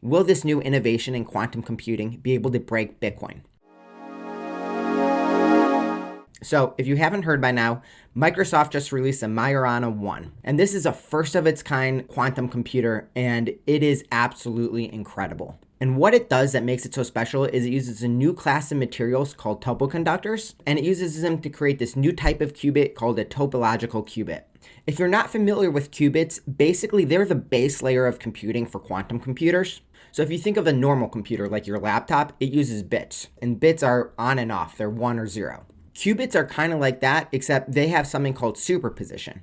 will this new innovation in quantum computing be able to break Bitcoin? So if you haven't heard by now, Microsoft just released a Majorana 1. And this is a first of its kind quantum computer, and it is absolutely incredible. And what it does that makes it so special is it uses a new class of materials called topoconductors, and it uses them to create this new type of qubit called a topological qubit. If you're not familiar with qubits, basically they're the base layer of computing for quantum computers. So if you think of a normal computer like your laptop, it uses bits, and bits are on and off, they're 1 or 0. Qubits are kind of like that, except they have something called superposition.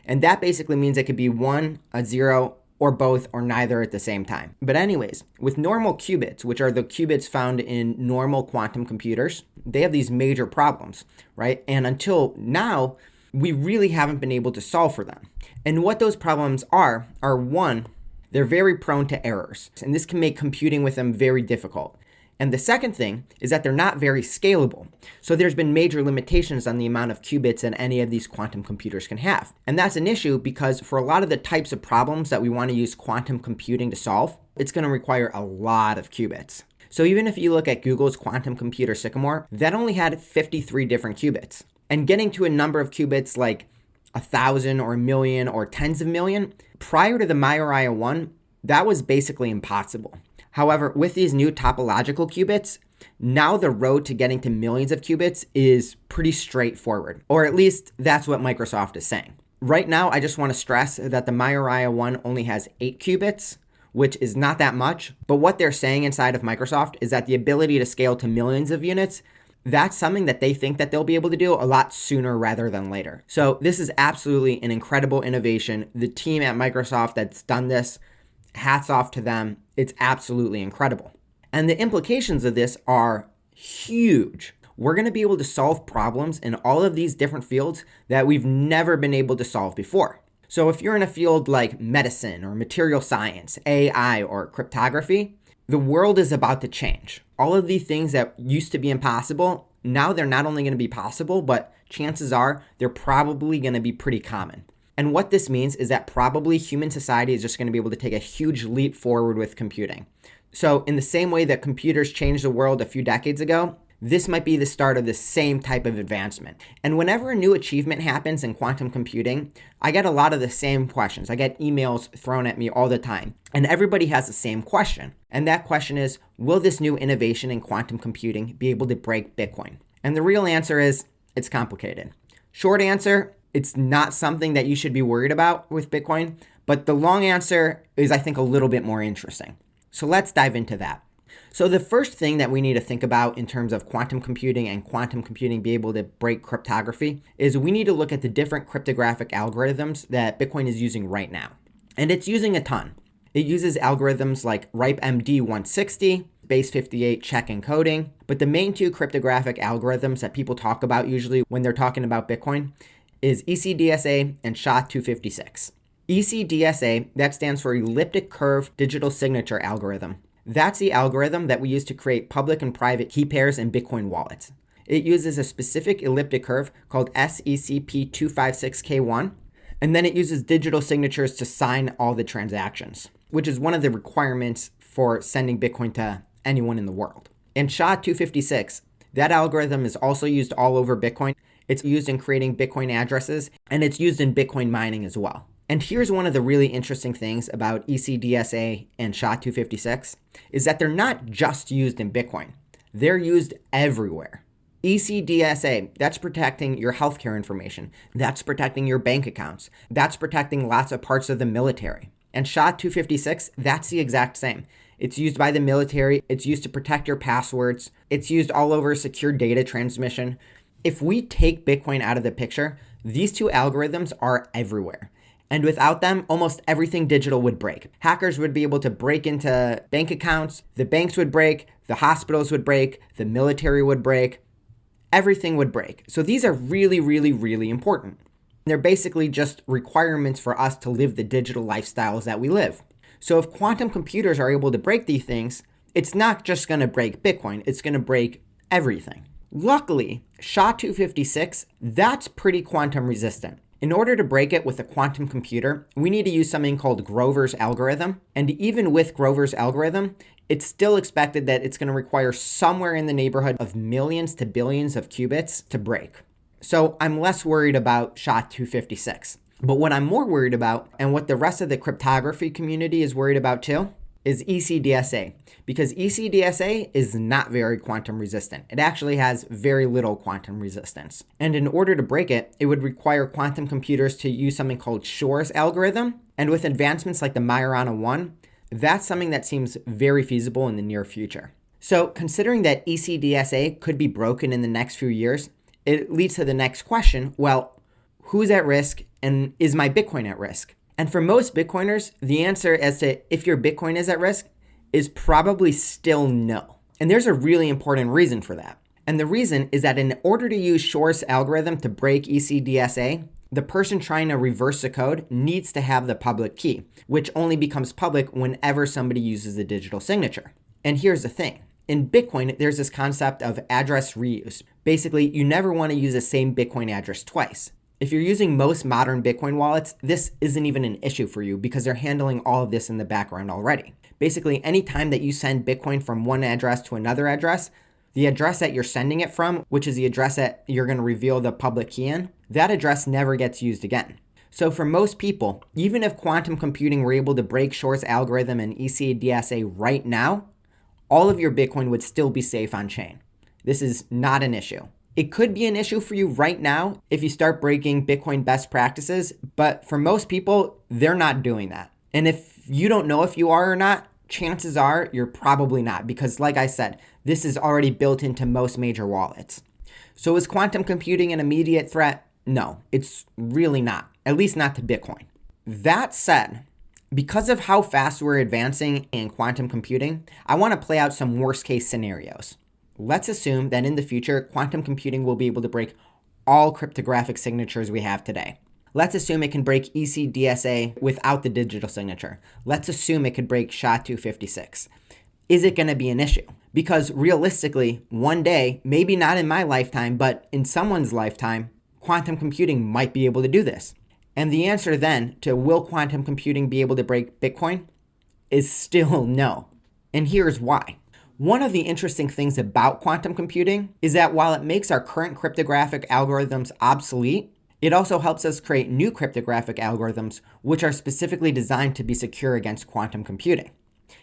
And that basically means it could be 1, a 0, or both, or neither at the same time. But anyways, with normal qubits, which are the qubits found in normal quantum computers, they have these major problems, right? And until now, we really haven't been able to solve for them. And what those problems are one, they're very prone to errors. And this can make computing with them very difficult. And the second thing is that they're not very scalable. So there's been major limitations on the amount of qubits that any of these quantum computers can have. And that's an issue because for a lot of the types of problems that we want to use quantum computing to solve, it's going to require a lot of qubits. So even if you look at Google's quantum computer Sycamore, that only had 53 different qubits. And getting to a number of qubits like 1,000 or 1,000,000 or tens of million, prior to the Majorana 1, that was basically impossible. However, with these new topological qubits, now the road to getting to millions of qubits is pretty straightforward, or at least that's what Microsoft is saying. Right now, I just want to stress that the Majorana 1 only has 8 qubits, which is not that much, but what they're saying inside of Microsoft is that the ability to scale to millions of units, that's something that they think that they'll be able to do a lot sooner rather than later. So this is absolutely an incredible innovation. The team at Microsoft that's done this, hats off to them. It's absolutely incredible. And the implications of this are huge. We're going to be able to solve problems in all of these different fields that we've never been able to solve before. So if you're in a field like medicine or material science, AI, or cryptography, the world is about to change. All of these things that used to be impossible, now they're not only going to be possible, but chances are they're probably going to be pretty common. And what this means is that probably human society is just going to be able to take a huge leap forward with computing. So in the same way that computers changed the world a few decades ago, this might be the start of the same type of advancement. And whenever a new achievement happens in quantum computing, I get a lot of the same questions. I get emails thrown at me all the time. And everybody has the same question. And that question is, will this new innovation in quantum computing be able to break Bitcoin? And the real answer is, it's complicated. Short answer, it's not something that you should be worried about with Bitcoin, but the long answer is, I think, a little bit more interesting. So let's dive into that. So the first thing that we need to think about in terms of quantum computing and quantum computing be able to break cryptography is we need to look at the different cryptographic algorithms that Bitcoin is using right now. And it's using a ton. It uses algorithms like RIPE-MD 160, base 58 check encoding, but the main two cryptographic algorithms that people talk about usually when they're talking about Bitcoin is ECDSA and SHA-256. ECDSA, that stands for Elliptic Curve Digital Signature Algorithm. That's the algorithm that we use to create public and private key pairs in Bitcoin wallets. It uses a specific elliptic curve called SECP256K1, and then it uses digital signatures to sign all the transactions, which is one of the requirements for sending Bitcoin to anyone in the world. And SHA-256, that algorithm is also used all over Bitcoin. It's used in creating Bitcoin addresses, and it's used in Bitcoin mining as well. And here's one of the really interesting things about ECDSA and SHA-256 is that they're not just used in Bitcoin. They're used everywhere. ECDSA, that's protecting your healthcare information. That's protecting your bank accounts. That's protecting lots of parts of the military. And SHA-256, that's the exact same. It's used by the military. It's used to protect your passwords. It's used all over secure data transmission. If we take Bitcoin out of the picture, these two algorithms are everywhere. And without them, almost everything digital would break. Hackers would be able to break into bank accounts, the banks would break, the hospitals would break, the military would break, everything would break. So these are really, really, really important. They're basically just requirements for us to live the digital lifestyles that we live. So if quantum computers are able to break these things, it's not just going to break Bitcoin, it's going to break everything. Luckily, SHA-256, that's pretty quantum resistant. In order to break it with a quantum computer, we need to use something called Grover's algorithm. And even with Grover's algorithm, it's still expected that it's going to require somewhere in the neighborhood of millions to billions of qubits to break. So I'm less worried about SHA-256. But what I'm more worried about, and what the rest of the cryptography community is worried about too, is ECDSA. Because ECDSA is not very quantum resistant. It actually has very little quantum resistance. And in order to break it, it would require quantum computers to use something called Shor's algorithm. And with advancements like the Majorana 1, that's something that seems very feasible in the near future. So considering that ECDSA could be broken in the next few years, it leads to the next question. Well, who's at risk, and is my Bitcoin at risk? And for most Bitcoiners, the answer as to if your Bitcoin is at risk is probably still no. And there's a really important reason for that. And the reason is that in order to use Shor's algorithm to break ECDSA, the person trying to reverse the code needs to have the public key, which only becomes public whenever somebody uses a digital signature. And here's the thing. In Bitcoin, there's this concept of address reuse. Basically, you never want to use the same Bitcoin address twice. If you're using most modern Bitcoin wallets, this isn't even an issue for you because they're handling all of this in the background already. Basically, anytime that you send Bitcoin from one address to another address, the address that you're sending it from, which is the address that you're going to reveal the public key in, that address never gets used again. So for most people, even if quantum computing were able to break Shor's algorithm and ECDSA right now, all of your Bitcoin would still be safe on chain. This is not an issue. It could be an issue for you right now if you start breaking Bitcoin best practices, but for most people, they're not doing that. And if you don't know if you are or not, chances are you're probably not, because like I said, this is already built into most major wallets. So is quantum computing an immediate threat? No, it's really not, at least not to Bitcoin. That said, because of how fast we're advancing in quantum computing, I want to play out some worst case scenarios. Let's assume that in the future, quantum computing will be able to break all cryptographic signatures we have today. Let's assume it can break ECDSA without the digital signature. Let's assume it could break SHA-256. Is it going to be an issue? Because realistically, one day, maybe not in my lifetime, but in someone's lifetime, quantum computing might be able to do this. And the answer then to will quantum computing be able to break Bitcoin is still no. And here's why. One of the interesting things about quantum computing is that while it makes our current cryptographic algorithms obsolete, it also helps us create new cryptographic algorithms which are specifically designed to be secure against quantum computing.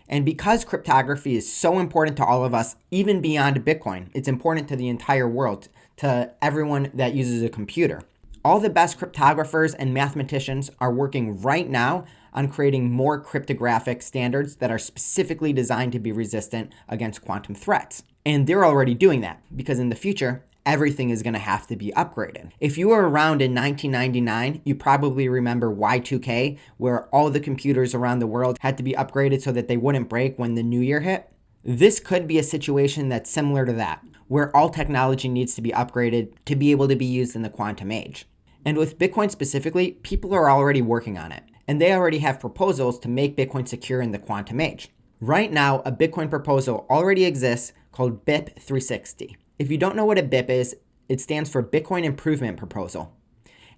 And because cryptography is so important to all of us, even beyond Bitcoin, it's important to the entire world, to everyone that uses a computer. All the best cryptographers and mathematicians are working right now on creating more cryptographic standards that are specifically designed to be resistant against quantum threats. And they're already doing that because in the future, everything is going to have to be upgraded. If you were around in 1999, you probably remember Y2K, where all the computers around the world had to be upgraded so that they wouldn't break when the new year hit. This could be a situation that's similar to that, where all technology needs to be upgraded to be able to be used in the quantum age. And with Bitcoin specifically, people are already working on it, and they already have proposals to make Bitcoin secure in the quantum age. Right now, a Bitcoin proposal already exists called BIP 360. If you don't know what a BIP is, it stands for Bitcoin Improvement Proposal.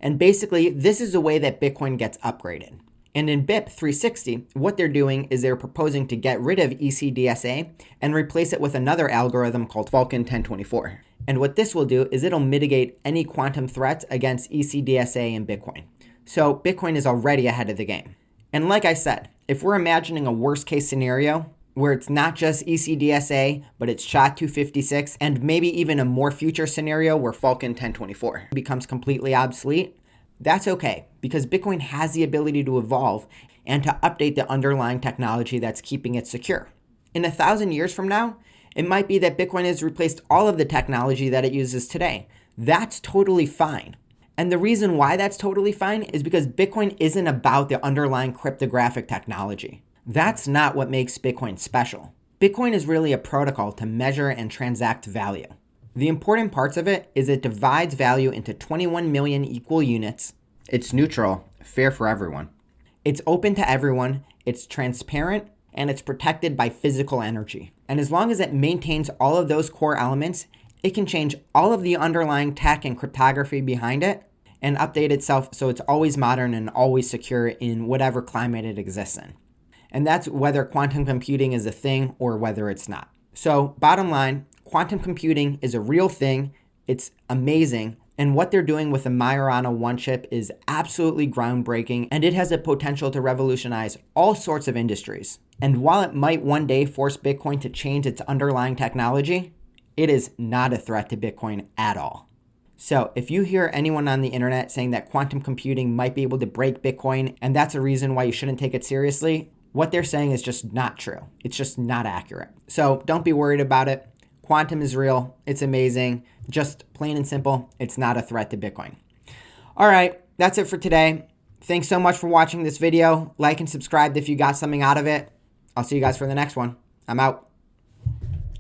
And basically, this is the way that Bitcoin gets upgraded. And in BIP 360, what they're doing is they're proposing to get rid of ECDSA and replace it with another algorithm called Falcon 1024. And what this will do is it'll mitigate any quantum threats against ECDSA and Bitcoin. So Bitcoin is already ahead of the game. And like I said, if we're imagining a worst case scenario where it's not just ECDSA, but it's SHA-256, and maybe even a more future scenario where Falcon 1024 becomes completely obsolete, that's okay, because Bitcoin has the ability to evolve and to update the underlying technology that's keeping it secure. In 1,000 years from now, it might be that Bitcoin has replaced all of the technology that it uses today. That's totally fine. And the reason why that's totally fine is because Bitcoin isn't about the underlying cryptographic technology. That's not what makes Bitcoin special. Bitcoin is really a protocol to measure and transact value. The important parts of it is it divides value into 21 million equal units. It's neutral, fair for everyone. It's open to everyone, it's transparent, and it's protected by physical energy. And as long as it maintains all of those core elements, it can change all of the underlying tech and cryptography behind it, and update itself so it's always modern and always secure in whatever climate it exists in. And that's whether quantum computing is a thing or whether it's not. So bottom line, quantum computing is a real thing. It's amazing. And what they're doing with the Majorana 1 chip is absolutely groundbreaking, and it has the potential to revolutionize all sorts of industries. And while it might one day force Bitcoin to change its underlying technology, it is not a threat to Bitcoin at all. So if you hear anyone on the internet saying that quantum computing might be able to break Bitcoin, and that's a reason why you shouldn't take it seriously, what they're saying is just not true. It's just not accurate. So don't be worried about it. Quantum is real. It's amazing. Just plain and simple, it's not a threat to Bitcoin. All right, that's it for today. Thanks so much for watching this video. Like and subscribe if you got something out of it. I'll see you guys for the next one. I'm out.